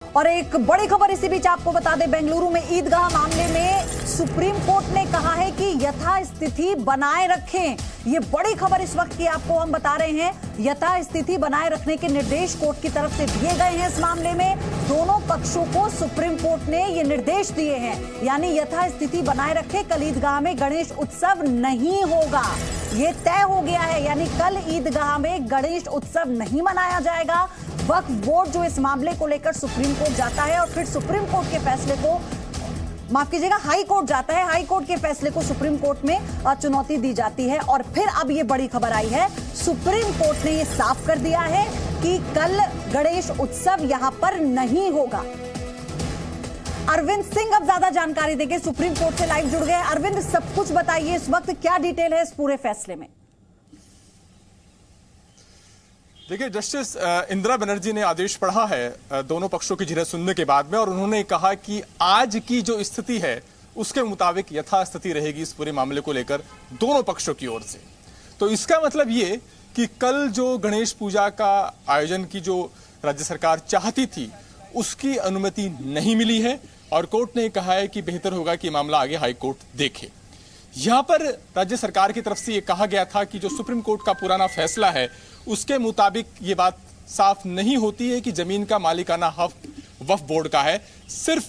और एक बड़ी खबर इसी बीच आपको बता दें, बेंगलुरु में ईदगाह मामले में सुप्रीम कोर्ट ने कहा है कि यथास्थिति बनाए रखें। ये बड़ी खबर इस वक्त की आपको हम बता रहे हैं। यथास्थिति बनाए रखने के निर्देश कोर्ट की तरफ से दिए गए हैं। इस मामले में दोनों पक्षों को सुप्रीम कोर्ट ने ये निर्देश दिए हैं, यानी यथास्थिति बनाए रखें। कल ईदगाह में गणेश उत्सव नहीं होगा, ये तय हो गया है। यानी कल ईदगाह में गणेश उत्सव नहीं मनाया जाएगा। वक्फ बोर्ड जो इस मामले को लेकर सुप्रीम कोर्ट जाता है और फिर सुप्रीम कोर्ट के फैसले को, माफ कीजिएगा, हाई कोर्ट जाता है। हाई कोर्ट के फैसले को सुप्रीम कोर्ट में चुनौती दी जाती है। और फिर अब ये बड़ी खबर आई है, सुप्रीम कोर्ट ने ये साफ कर दिया है कि कल गणेश उत्सव यहां पर नहीं होगा। अरविंद सिंह अब ज्यादा जानकारी देंगे, सुप्रीम कोर्ट से लाइव जुड़ गए। अरविंद, सब कुछ बताइए, इस वक्त क्या डिटेल है इस पूरे फैसले में? देखिए, जस्टिस इंदिरा बनर्जी ने आदेश पढ़ा है दोनों पक्षों की झिड़क सुनने के बाद में, और उन्होंने कहा कि आज की जो स्थिति है उसके मुताबिक यथास्थिति रहेगी इस पूरे मामले को लेकर दोनों पक्षों की ओर से। तो इसका मतलब ये कि कल जो गणेश पूजा का आयोजन की जो राज्य सरकार चाहती थी उसकी अनुमति नहीं मिली है, और कोर्ट ने कहा है कि बेहतर होगा कि मामला आगे हाई कोर्ट देखे। यहां पर राज्य सरकार की तरफ से यह कहा गया था कि जो सुप्रीम कोर्ट का पुराना फैसला है उसके मुताबिक ये बात साफ नहीं होती है कि जमीन का मालिकाना हक वक्फ बोर्ड का है। सिर्फ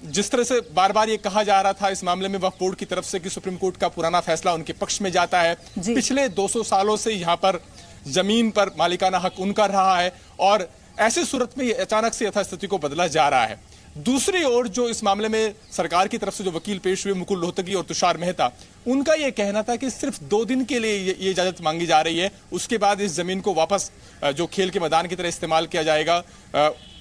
जिस तरह से बार बार ये कहा जा रहा था इस मामले में वक्फ बोर्ड की तरफ से कि सुप्रीम कोर्ट का पुराना फैसला उनके पक्ष में जाता है। पिछले 200 सालों से यहां पर जमीन पर मालिकाना हक उनका रहा है, और ऐसी सूरत में ये अचानक से यथास्थिति को बदला जा रहा है। दूसरी ओर जो इस मामले में सरकार की तरफ से जो वकील पेश हुए, मुकुल रोहतगी और तुषार मेहता, उनका यह कहना था कि सिर्फ 2 दिन के लिए ये इजाजत मांगी जा रही है, उसके बाद इस जमीन को वापस जो खेल के मैदान की तरह इस्तेमाल किया जाएगा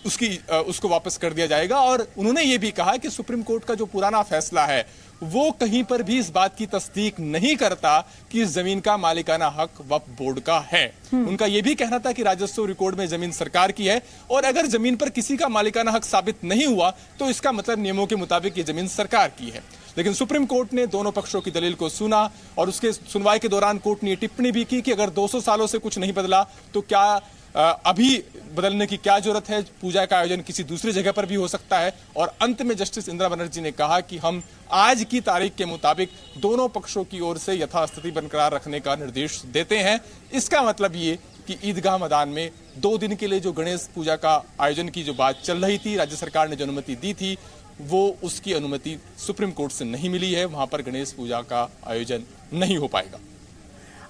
उसको वापस कर दिया जाएगा। और उन्होंने ये भी कहा कि सुप्रीम कोर्ट का जो पुराना फैसला है वो कहीं पर भी इस बात की तस्दीक नहीं करता कि इस जमीन का मालिकाना हक वक्फ बोर्ड का है। उनका यह भी कहना था कि राजस्व रिकॉर्ड में जमीन सरकार की है, और अगर जमीन पर किसी का मालिकाना हक साबित नहीं हुआ तो इसका मतलब नियमों के मुताबिक ये जमीन सरकार की है। लेकिन सुप्रीम कोर्ट ने दोनों पक्षों की दलील को सुना, और उसके सुनवाई के दौरान कोर्ट ने टिप्पणी भी की कि अगर 200 सालों से कुछ नहीं बदला तो क्या अभी बदलने की क्या जरूरत है, पूजा का आयोजन किसी दूसरी जगह पर भी हो सकता है। और अंत में जस्टिस इंदिरा बनर्जी ने कहा कि हम आज की तारीख के मुताबिक दोनों पक्षों की ओर से यथास्थिति बरकरार रखने का निर्देश देते हैं। इसका मतलब ये कि ईदगाह मैदान में 2 दिन के लिए जो गणेश पूजा का आयोजन की जो बात चल रही थी, राज्य सरकार ने जो अनुमति दी थी, वो उसकी अनुमति सुप्रीम कोर्ट से नहीं मिली है। वहां पर गणेश पूजा का आयोजन नहीं हो पाएगा।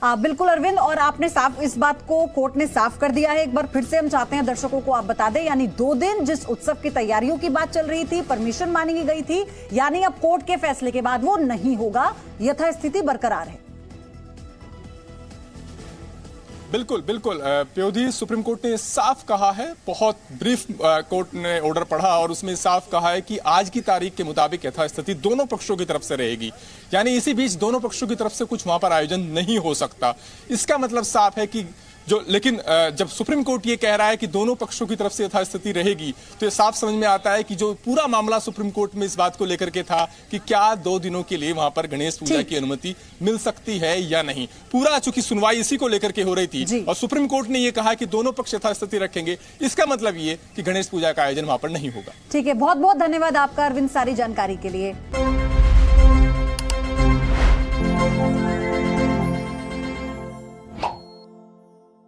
बिल्कुल अरविंद, और आपने साफ इस बात को कोर्ट ने साफ कर दिया है। एक बार फिर से हम चाहते हैं दर्शकों को आप बता दें, यानी 2 दिन जिस उत्सव की तैयारियों की बात चल रही थी, परमिशन मांगी गई थी, यानी अब कोर्ट के फैसले के बाद वो नहीं होगा, यथास्थिति बरकरार है। बिल्कुल बिल्कुल प्योधी, सुप्रीम कोर्ट ने साफ कहा है, बहुत ब्रीफ कोर्ट ने ऑर्डर पढ़ा और उसमें साफ कहा है कि आज की तारीख के मुताबिक यथास्थिति दोनों पक्षों की तरफ से रहेगी। यानी इसी बीच दोनों पक्षों की तरफ से कुछ वहां पर आयोजन नहीं हो सकता। इसका मतलब साफ है कि लेकिन जब सुप्रीम कोर्ट ये कह रहा है कि दोनों पक्षों की तरफ से यथास्थिति रहेगी, तो ये साफ समझ में आता है कि जो पूरा मामला सुप्रीम कोर्ट में इस बात को लेकर के था कि क्या 2 दिनों के लिए वहां पर गणेश पूजा की अनुमति मिल सकती है या नहीं, पूरा चूंकि सुनवाई इसी को लेकर के हो रही थी और सुप्रीम कोर्ट ने यह कहा कि दोनों पक्ष यथास्थिति रखेंगे, इसका मतलब ये कि गणेश पूजा का आयोजन वहां पर नहीं होगा। ठीक है, बहुत बहुत धन्यवाद आपका अरविंद, सारी जानकारी के लिए।